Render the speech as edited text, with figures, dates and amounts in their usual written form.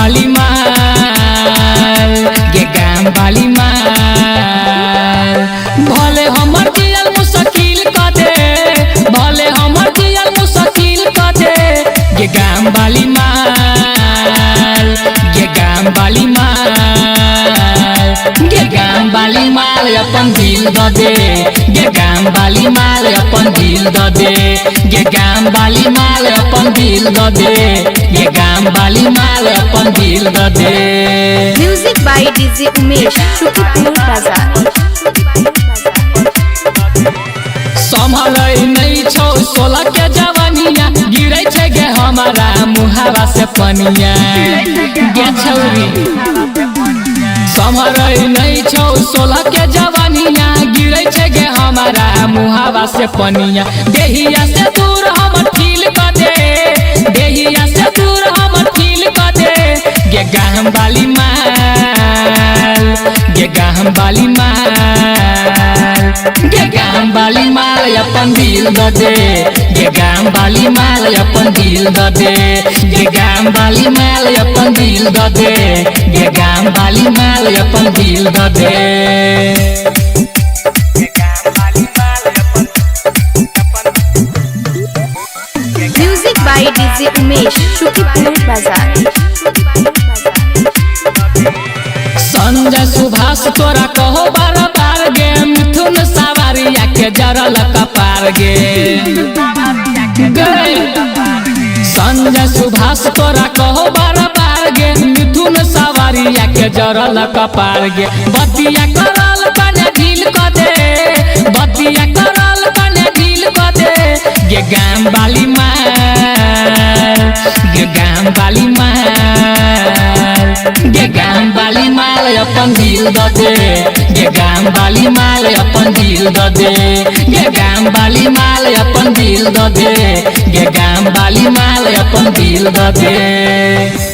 वाली माल गे गाम वाली माल भले हमर जियल मुश्किल क दे भले हमर जियल मुश्किल क दे गे गाम वाली माल गे गाम वाली माल गे गाम वाली माल अपन दिल द दे गे गाम वाली माल अपन दिल द दे गे गाम वाली माल अपन दिल द दे गे गाम वाली माल अपन दिल द दे। म्यूजिक बाय डीजे उमेश शुक्रिया बाजार। संभलै नहीं छौ 16 के जवानिया गिरै छै गे हमारा मुहावा से पनिया गे छौरी संभलै नहीं छौ 16 के जवानिया गिरै छै गे हमारा मुहावा से पनिया देहिया से दूर हमर फील क दे देहिया से दूर हमर फील क दे गे गाम वाली माल गे गाम वाली माल गे गाम वाली माल अपन दिल द दे गे गाम वाली माल अपन दिल द दे गे गाम वाली माल अपन दिल द दे गे गाम वाली माल अपन दिल द दे। म्यूजिक बाय डीजे उमेश शुक्रिया बाजार। संजय सुभाष तोरा कहो बार बार गे मिथुन सवारिया के जरल कपार गे संजय सुभाष तोरा कहो बार बार गे मिथुन सवारिया के जरल कपार गे बतिया करल बने ढील क दे बतिया करल बने ढील क दे गे गाम वाली माल गे गाम वाली माल गे गाम वाली माल अपन दिल द दे गे गाम वाली माल अपन दिल द दे गे गाम वाली माल अपन दिल द दे गे गाम वाली माल अपन दिल द दे।